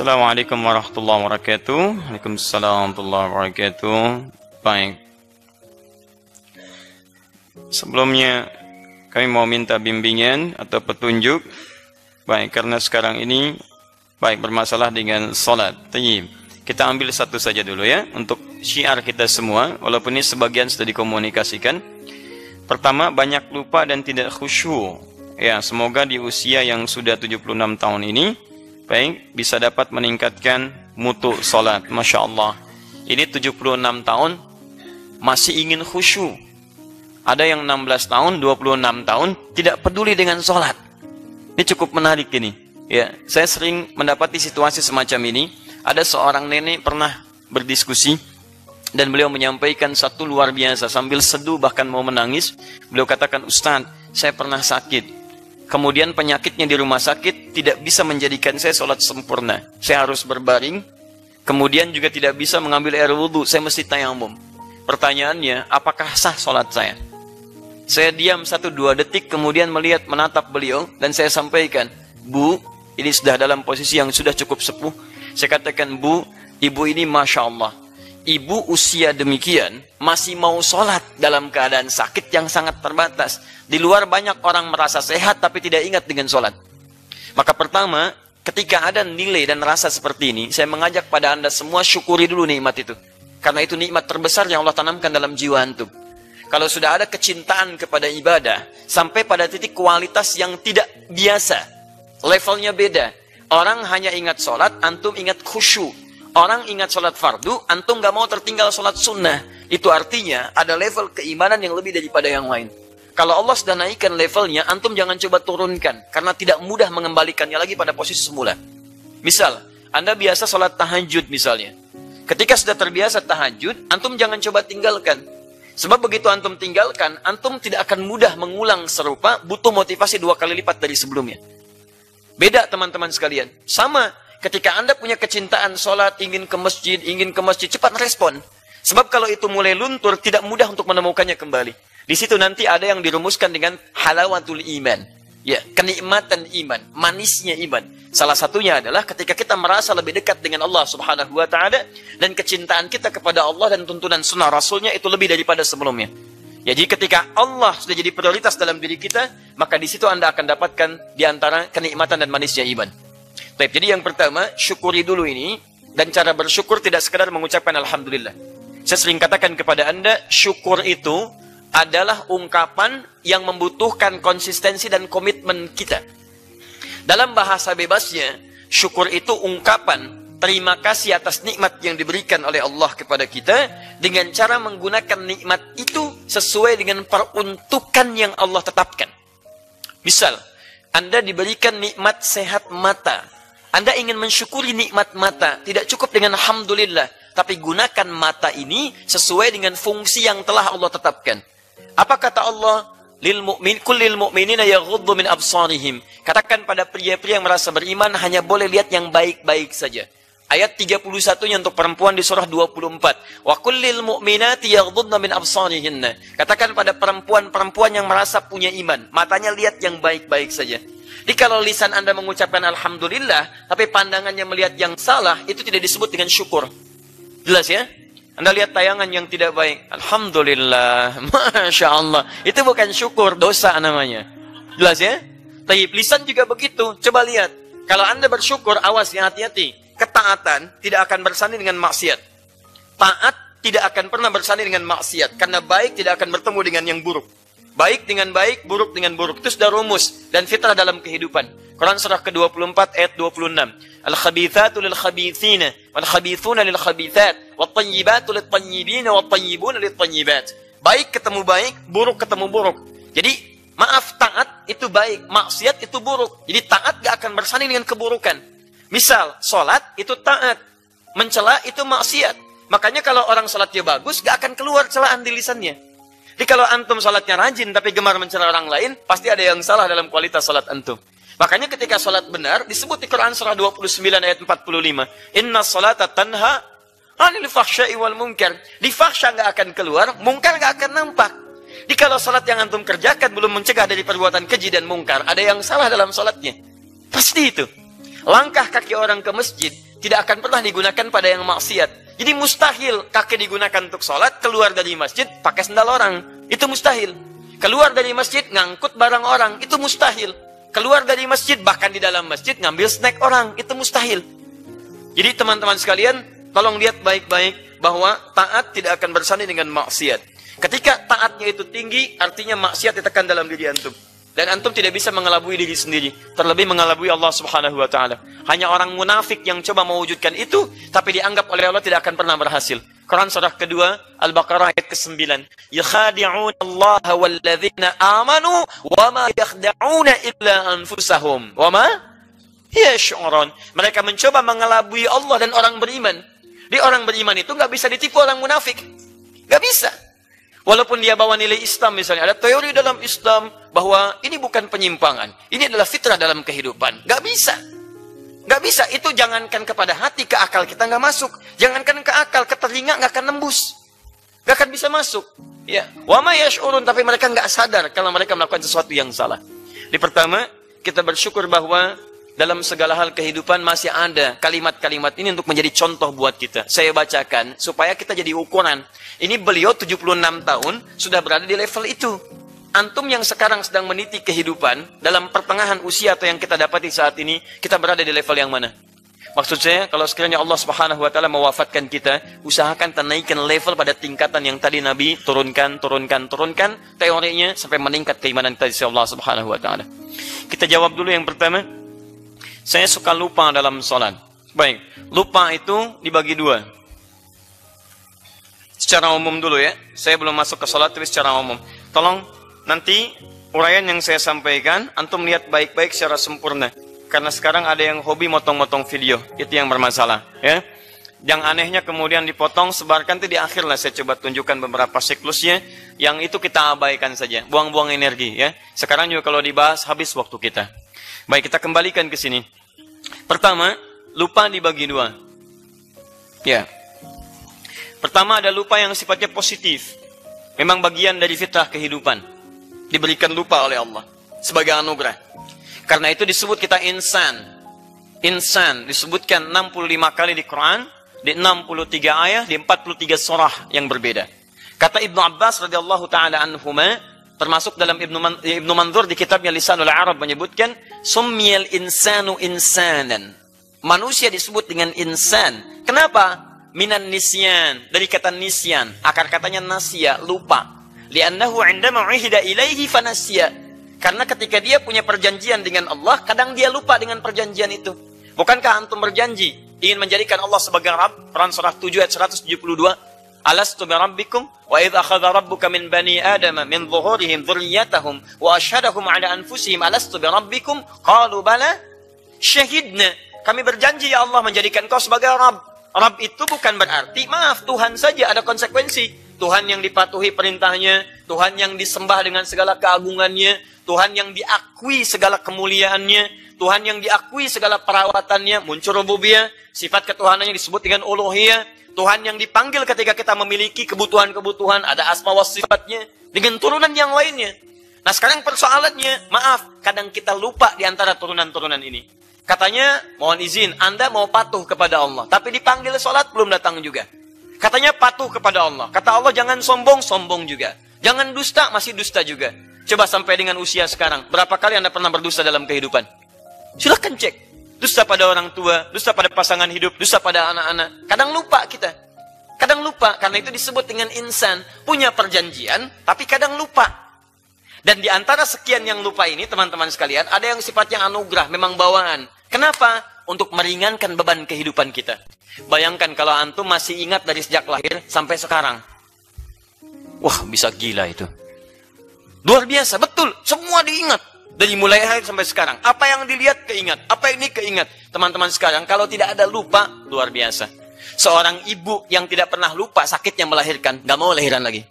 Assalamualaikum warahmatullahi wabarakatuh. Waalaikumsalam warahmatullahi wabarakatuh. Baik. Sebelumnya kami mau minta bimbingan atau petunjuk. Baik, karena sekarang ini bermasalah dengan salat. Tayyib. Kita ambil satu saja dulu ya untuk syiar kita semua, walaupun ini sebagian sudah dikomunikasikan. Pertama, banyak lupa dan tidak khusyuk. Ya, semoga di usia yang sudah 76 tahun ini bisa dapat meningkatkan mutu salat. Masya Allah. Ini 76 tahun masih ingin khusyuk. Ada yang 16 tahun, 26 tahun tidak peduli dengan salat. Ini cukup menarik ini. Ya, saya sering mendapati situasi semacam ini. Ada seorang nenek pernah berdiskusi dan beliau menyampaikan satu luar biasa sambil seduh bahkan mau menangis. Beliau katakan, "Ustaz, saya pernah sakit. Kemudian penyakitnya di rumah sakit tidak bisa menjadikan saya sholat sempurna. Saya harus berbaring. Kemudian juga tidak bisa mengambil air wudhu. Saya mesti tayamum. Pertanyaannya, apakah sah sholat saya?" Saya diam 1-2 detik, kemudian menatap beliau, dan saya sampaikan, "Bu, ini sudah dalam posisi yang sudah cukup sepuh." Saya katakan, "Bu, ibu ini Masya Allah. Ibu usia demikian masih mau sholat dalam keadaan sakit yang sangat terbatas. Di luar banyak orang merasa sehat tapi tidak ingat dengan sholat." Maka pertama, ketika ada nilai dan rasa seperti ini, saya mengajak pada Anda semua syukuri dulu nikmat itu. Karena itu nikmat terbesar yang Allah tanamkan dalam jiwa antum. Kalau sudah ada kecintaan kepada ibadah, sampai pada titik kualitas yang tidak biasa, levelnya beda. Orang hanya ingat sholat, antum ingat khusyuk. Orang ingat sholat fardu, antum gak mau tertinggal sholat sunnah. Itu artinya ada level keimanan yang lebih daripada yang lain. Kalau Allah sudah naikkan levelnya, antum jangan coba turunkan. Karena tidak mudah mengembalikannya lagi pada posisi semula. Misal, Anda biasa sholat tahajud misalnya. Ketika sudah terbiasa tahajud, antum jangan coba tinggalkan. Sebab begitu antum tinggalkan, antum tidak akan mudah mengulang serupa, butuh motivasi 2 kali lipat dari sebelumnya. Beda teman-teman sekalian. Sama. Ketika Anda punya kecintaan sholat, ingin ke masjid, cepat respon. Sebab kalau itu mulai luntur, tidak mudah untuk menemukannya kembali. Di situ nanti ada yang dirumuskan dengan halawatul iman. Ya, kenikmatan iman, manisnya iman. Salah satunya adalah ketika kita merasa lebih dekat dengan Allah Subhanahu wa Ta'ala, dan kecintaan kita kepada Allah dan tuntunan sunnah Rasulnya itu lebih daripada sebelumnya. Jadi ketika Allah sudah jadi prioritas dalam diri kita, maka di situ Anda akan dapatkan di antara kenikmatan dan manisnya iman. Jadi yang pertama, syukuri dulu ini, dan cara bersyukur tidak sekadar mengucapkan Alhamdulillah. Saya sering katakan kepada Anda, syukur itu adalah ungkapan yang membutuhkan konsistensi dan komitmen kita. Dalam bahasa bebasnya, syukur itu ungkapan terima kasih atas nikmat yang diberikan oleh Allah kepada kita, dengan cara menggunakan nikmat itu sesuai dengan peruntukan yang Allah tetapkan. Misal, Anda diberikan nikmat sehat mata. Anda ingin mensyukuri nikmat mata, tidak cukup dengan Alhamdulillah, tapi gunakan mata ini sesuai dengan fungsi yang telah Allah tetapkan. Apa kata Allah? Kullil mu'minina yaghuddu min absarihim. Katakan pada pria-pria yang merasa beriman, hanya boleh lihat yang baik-baik saja. Ayat 31-nya untuk perempuan di surah 24. Wa kullil mu'minati yaghuddna min absarihinna. Katakan pada perempuan-perempuan yang merasa punya iman, matanya lihat yang baik-baik saja. Jadi kalau lisan Anda mengucapkan Alhamdulillah, tapi pandangannya melihat yang salah, itu tidak disebut dengan syukur. Jelas ya? Anda lihat tayangan yang tidak baik, Alhamdulillah, Masya Allah. Itu bukan syukur, dosa namanya. Jelas ya? Tapi lisan juga begitu. Coba lihat. Kalau Anda bersyukur, awas ya, hati-hati. Ketaatan tidak akan bersanding dengan maksiat. Taat tidak akan pernah bersanding dengan maksiat. Karena baik tidak akan bertemu dengan yang buruk. Baik dengan baik, buruk dengan buruk. Itu sudah rumus dan fitrah dalam kehidupan. Quran surah ke-24 ayat 26. Al-khabithatu lil-khabithina, wal-khabithuna lil-khabithat, wat-tayyibatu lit-tayyibina, wat-tayyibuna lit-tayyibat. Baik ketemu baik, buruk ketemu buruk. Jadi, maaf, taat itu baik, maksiat itu buruk. Jadi taat gak akan bersanding dengan keburukan. Misal, sholat itu taat, mencela itu maksiat. Makanya kalau orang sholatnya bagus, gak akan keluar celaan di lisannya. Jadi kalau antum sholatnya rajin tapi gemar mencela orang lain, pasti ada yang salah dalam kualitas sholat antum. Makanya ketika sholat benar, disebut di Quran surah 29 ayat 45. Inna sholata tanha anil fahsya'i wal munkar. Di fahsya nggak akan keluar, mungkar nggak akan nampak. Jadi kalau sholat yang antum kerjakan belum mencegah dari perbuatan keji dan mungkar, ada yang salah dalam sholatnya. Pasti itu. Langkah kaki orang ke masjid, tidak akan pernah digunakan pada yang maksiat. Jadi mustahil kaki digunakan untuk sholat, keluar dari masjid pakai sendal orang. Itu mustahil. Keluar dari masjid ngangkut barang orang. Itu mustahil. Keluar dari masjid, bahkan di dalam masjid ngambil snack orang. Itu mustahil. Jadi teman-teman sekalian, tolong lihat baik-baik bahwa taat tidak akan bersanding dengan maksiat. Ketika taatnya itu tinggi, artinya maksiat ditekan dalam diri antum. Dan antum tidak bisa mengelabui diri sendiri. Terlebih mengelabui Allah subhanahu wa ta'ala. Hanya orang munafik yang coba mewujudkan itu, tapi dianggap oleh Allah tidak akan pernah berhasil. Quran surah kedua, Al-Baqarah ayat ke-9. Yakhadi'un Allah walladzina amanu, wa ma yakhda'una illa anfusahum. Wa ma yash'urun. Mereka mencoba mengelabui Allah dan orang beriman. Di orang beriman itu nggak bisa ditipu orang munafik. Nggak bisa. Walaupun dia bawa nilai Islam misalnya. Ada teori dalam Islam bahwa ini bukan penyimpangan. Ini adalah fitrah dalam kehidupan. Nggak bisa. Nggak bisa. Itu jangankan kepada hati, ke akal kita nggak masuk. Jangankan ke akal, ke telinga nggak akan nembus. Nggak akan bisa masuk. Ya. Wa ma yash'urun. Tapi mereka nggak sadar kalau mereka melakukan sesuatu yang salah. Di pertama, kita bersyukur bahwa dalam segala hal kehidupan masih ada kalimat-kalimat ini untuk menjadi contoh buat kita. Saya bacakan supaya kita jadi ukuran. Ini beliau 76 tahun sudah berada di level itu. Antum yang sekarang sedang meniti kehidupan dalam pertengahan usia atau yang kita dapati saat ini, kita berada di level yang mana? Maksud saya, kalau sekiranya Allah Subhanahu wa taala mewafatkan kita, usahakan naikkan level pada tingkatan yang tadi Nabi turunkan teorinya sampai meningkat keimanan kita di Allah Subhanahu wa taala. Kita jawab dulu yang pertama. Saya suka lupa dalam sholat. Baik, lupa itu dibagi dua. Secara umum dulu ya. Saya belum masuk ke sholat, tapi secara umum. Tolong nanti uraian yang saya sampaikan, antum lihat baik-baik secara sempurna. Karena sekarang ada yang hobi motong-motong video. Itu yang bermasalah. Ya. Yang anehnya kemudian dipotong, sebarkan itu di akhir lah. Saya coba tunjukkan beberapa siklusnya. Yang itu kita abaikan saja. Buang-buang energi. Ya. Sekarang juga kalau dibahas, habis waktu kita. Baik, kita kembalikan ke sini. Pertama, lupa dibagi dua. Ya. Pertama ada lupa yang sifatnya positif. Memang bagian dari fitrah kehidupan. Diberikan lupa oleh Allah sebagai anugerah. Karena itu disebut kita insan. Insan disebutkan 65 kali di Quran, di 63 ayat, di 43 surah yang berbeda. Kata Ibnu Abbas radhiyallahu taala anhuma, termasuk dalam Ibnu Manzur di kitabnya Lisanul Arab menyebutkan summiyal insanu insanan. Manusia disebut dengan insan. Kenapa? Minan nisyan, dari kata nisyan, akar katanya nasya, lupa. Li'annahu 'indama 'uhida ilaihi fanasya. Karena ketika dia punya perjanjian dengan Allah, kadang dia lupa dengan perjanjian itu. Bukankah antum berjanji ingin menjadikan Allah sebagai Rabb? Quran surah 7 ayat 172. Alastu bi rabbikum wa idh akhadha rabbuka min bani adama min dhuhurihim dhurriyyatahum wa ashhadahum ala anfusihim alastu bi rabbikum qalu bala syahidna. Kami berjanji ya Allah menjadikan kau sebagai Rabb. Rabb itu bukan berarti maaf Tuhan saja, ada konsekuensi. Tuhan yang dipatuhi perintahnya, Tuhan yang disembah dengan segala keagungannya, Tuhan yang diakui segala kemuliaannya, Tuhan yang diakui segala perawatannya, muncul rububiyah, sifat ketuhanannya disebut dengan uluhiyah. Tuhan yang dipanggil ketika kita memiliki kebutuhan-kebutuhan, ada asma wa sifatnya, dengan turunan yang lainnya. Nah sekarang persoalannya, maaf, kadang kita lupa di antara turunan-turunan ini. Katanya, mohon izin, Anda mau patuh kepada Allah, tapi dipanggil sholat belum datang juga. Katanya patuh kepada Allah. Kata Allah jangan sombong, sombong juga. Jangan dusta, masih dusta juga. Coba sampai dengan usia sekarang, berapa kali Anda pernah berdusta dalam kehidupan? Silahkan cek. Dusta pada orang tua, dusta pada pasangan hidup, dusta pada anak-anak. Kadang lupa kita. Kadang lupa, karena itu disebut dengan insan. Punya perjanjian, tapi kadang lupa. Dan di antara sekian yang lupa ini, teman-teman sekalian, ada yang sifatnya anugerah, memang bawaan. Kenapa? Untuk meringankan beban kehidupan kita. Bayangkan kalau antum masih ingat dari sejak lahir sampai sekarang. Wah, bisa gila itu. Luar biasa, betul. Semua diingat. Dari mulai hari sampai sekarang. Apa yang dilihat keingat. Apa ini keingat. Teman-teman sekarang, kalau tidak ada lupa, luar biasa. Seorang ibu yang tidak pernah lupa sakitnya melahirkan, gak mau lahiran lagi.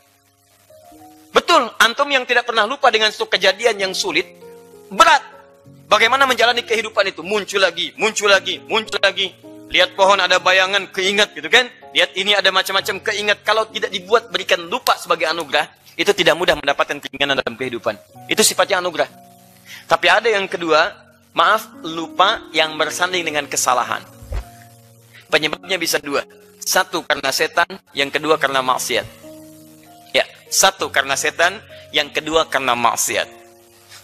Betul, antum yang tidak pernah lupa dengan suatu kejadian yang sulit, berat. Bagaimana menjalani kehidupan itu? Muncul lagi, muncul lagi, muncul lagi. Lihat pohon ada bayangan, keingat gitu kan. Lihat ini ada macam-macam keingat. Kalau tidak dibuat berikan lupa sebagai anugerah, itu tidak mudah mendapatkan keinginan dalam kehidupan. Itu sifatnya anugerah. Tapi ada yang kedua, maaf, lupa yang bersanding dengan kesalahan. Penyebabnya bisa dua. Satu karena setan, yang kedua karena maksiat. Ya, satu karena setan, yang kedua karena maksiat.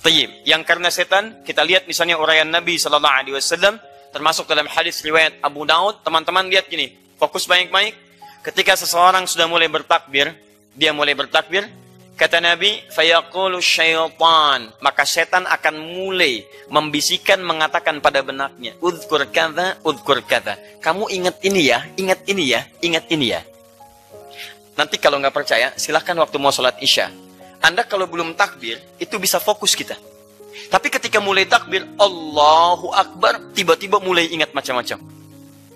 Tayyib, yang karena setan, kita lihat misalnya uraian Nabi sallallahu alaihi wasallam termasuk dalam hadis riwayat Abu Daud. Teman-teman lihat gini, fokus baik-baik. Ketika seseorang sudah mulai bertakbir, dia mulai bertakbir, kata Nabi, fayaqulu syaitan, maka setan akan mulai membisikkan, mengatakan pada benaknya, udhkur kadza, udhkur kadza. Kamu ingat ini ya, ingat ini ya, ingat ini ya. Nanti kalau nggak percaya, silahkan waktu mau sholat isya. Anda kalau belum takbir, itu bisa fokus kita. Tapi ketika mulai takbir, Allahu Akbar, tiba-tiba mulai ingat macam-macam.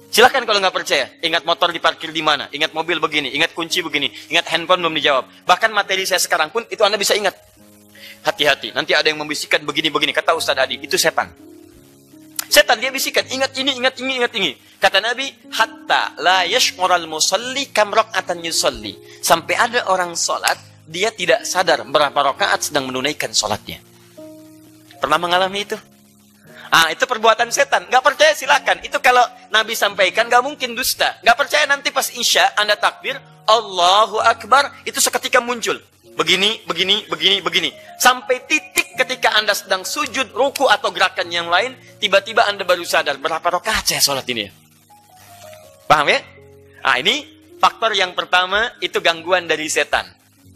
Silahkan kalau nggak percaya, ingat motor diparkir di mana, ingat mobil begini, ingat kunci begini, ingat handphone belum dijawab. Bahkan materi saya sekarang pun, itu Anda bisa ingat. Hati-hati, nanti ada yang membisikkan begini-begini, kata Ustaz Adi, itu setan. Setan dia bisikan, ingat ini, ingat ini, ingat ini. Kata Nabi, hatta la yash'ural musalli kam rak'atan yusalli. Sampai ada orang sholat, dia tidak sadar berapa rakaat sedang menunaikan sholatnya. Pernah mengalami itu? Ah, itu perbuatan setan. Nggak percaya silakan. Itu kalau Nabi sampaikan, nggak mungkin dusta. Nggak percaya nanti pas isya, Anda takbir, Allahu Akbar, itu seketika muncul. Begini, begini, begini, begini. Sampai titik ketika Anda sedang sujud, ruku atau gerakan yang lain, tiba-tiba Anda baru sadar, berapa rakaat saya sholat ini? Paham ya? Nah, ini faktor yang pertama, itu gangguan dari setan.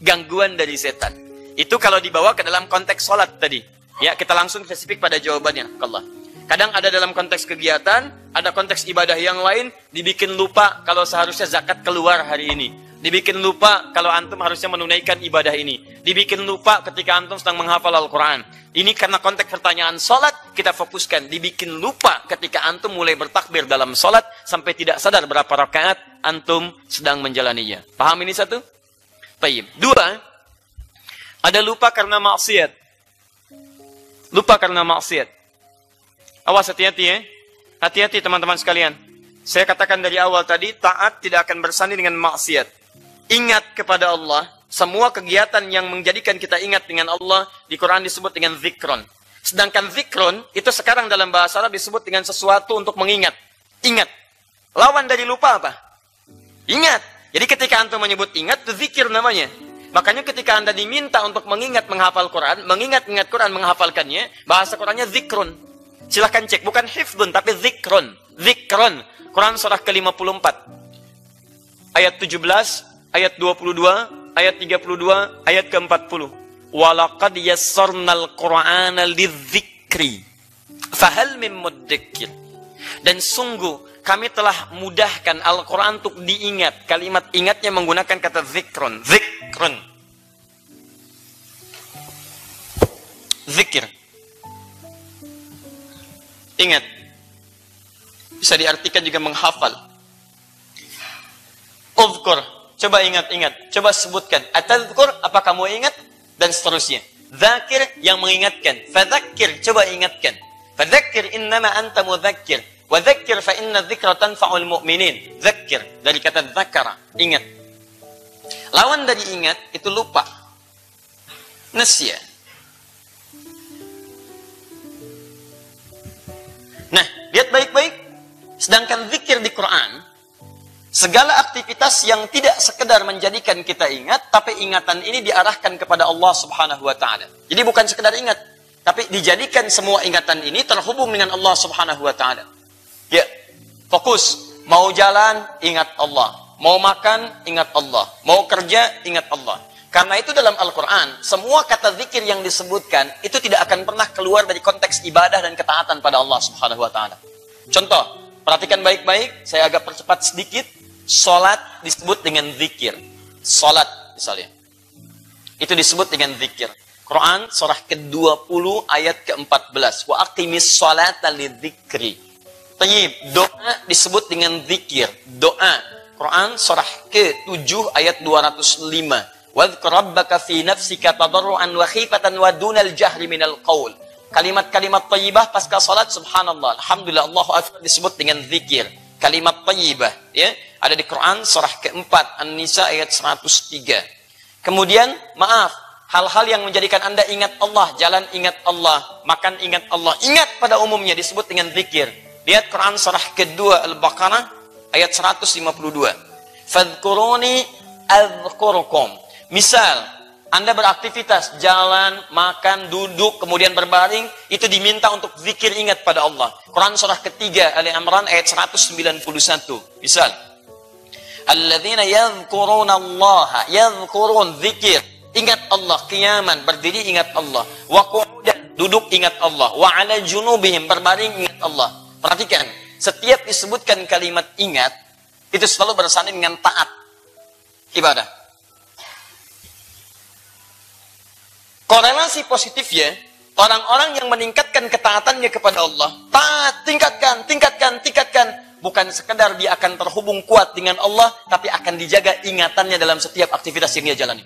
Gangguan dari setan. Itu kalau dibawa ke dalam konteks sholat tadi. Ya, kita langsung spesifik pada jawabannya. Allah. Kadang ada dalam konteks kegiatan, ada konteks ibadah yang lain, dibikin lupa kalau seharusnya zakat keluar hari ini. Dibikin lupa kalau antum harusnya menunaikan ibadah ini. Dibikin lupa ketika antum sedang menghafal Al-Quran. Ini karena konteks pertanyaan sholat, kita fokuskan. Dibikin lupa ketika antum mulai bertakbir dalam sholat, sampai tidak sadar berapa rakaat antum sedang menjalaninya. Paham ini satu? Baik. Dua, ada lupa karena maksiat. Lupa karena maksiat. Awas, hati-hati ya. Hati-hati teman-teman sekalian. Saya katakan dari awal tadi, taat tidak akan bersanding dengan maksiat. Ingat kepada Allah, semua kegiatan yang menjadikan kita ingat dengan Allah, di Quran disebut dengan zikron. Sedangkan zikron, itu sekarang dalam bahasa Arab disebut dengan sesuatu untuk mengingat. Ingat. Lawan dari lupa apa? Ingat. Jadi ketika antum menyebut ingat, itu zikir namanya. Makanya ketika Anda diminta untuk mengingat menghafal Quran, mengingat-ingat Quran, menghafalkannya, bahasa Qurannya zikron. Silahkan cek, bukan hifdun, tapi zikron. Zikron. Quran surah ke-54. Ayat 17, ayat 22, ayat 32, ayat ke-40. Walaqad yassarnal Qur'ana lidzikri fahal min muddakir. Dan sungguh kami telah mudahkan Al-Quran untuk diingat. Kalimat ingatnya menggunakan kata zikron. Zikron. Zikir. Ingat. Bisa diartikan juga menghafal. Uzkur. Coba ingat-ingat. Coba sebutkan. Atadhkur, apa kamu ingat? Dan seterusnya. Zakir, yang mengingatkan. Fadzakir, coba ingatkan. Fadzakir innama anta mudzakir. Wa dzakir fa inna dzikra tanfa'ul mu'minin. Dzakir, dari kata dzakara, ingat. Lawan dari ingat, itu lupa. Nasya. Nah, lihat baik-baik. Sedangkan zikir di Quran, segala aktivitas yang tidak sekedar menjadikan kita ingat, tapi ingatan ini diarahkan kepada Allah Subhanahu wa Ta'ala. Jadi bukan sekedar ingat, tapi dijadikan semua ingatan ini terhubung dengan Allah Subhanahu wa Ta'ala. Ya, fokus. Mau jalan, ingat Allah. Mau makan, ingat Allah. Mau kerja, ingat Allah. Karena itu dalam Al-Quran, semua kata zikir yang disebutkan, itu tidak akan pernah keluar dari konteks ibadah dan ketaatan pada Allah Subhanahu wa Ta'ala. Contoh, perhatikan baik-baik, saya agak percepat sedikit. Salat disebut dengan zikir. Salat misalnya. Itu disebut dengan zikir. Quran surah ke-20 ayat ke-14. Wa aqimis salata lidzikri. Tayyib, doa disebut dengan zikir. Doa. Quran surah ke-7 ayat 205. Wadhkur rabbaka fi nafsika tadarruan wa khifatan wa dunal jahri minal qaul. Kalimat-kalimat thayyibah pasca salat, subhanallah, alhamdulillah, Allahu akbar, disebut dengan zikir. Kalimat thayyibah, ya, ada di Quran surah ke-4 An-Nisa ayat 103. Kemudian, maaf, hal-hal yang menjadikan Anda ingat Allah, jalan ingat Allah, makan ingat Allah, ingat pada umumnya disebut dengan zikir. Lihat Quran surah kedua Al-Baqarah ayat 152. Fadhkuruni adzkurukum. Misal, Anda beraktivitas, jalan, makan, duduk, kemudian berbaring, itu diminta untuk zikir ingat pada Allah. Quran surah ketiga, Ali Imran ayat 191. Misal, alladzina yadhkuruna Allah, yadhkurun zikir, ingat Allah, qiyaman, berdiri ingat Allah, wa qu'udan, duduk ingat Allah, wa ala junubihim, berbaring ingat Allah. Perhatikan, setiap disebutkan kalimat ingat, itu selalu bersanding dengan taat ibadah. Korelasi positifnya, orang-orang yang meningkatkan ketaatannya kepada Allah, taat, tingkatkan. Bukan sekedar dia akan terhubung kuat dengan Allah, tapi akan dijaga ingatannya dalam setiap aktivitas yang dia jalani.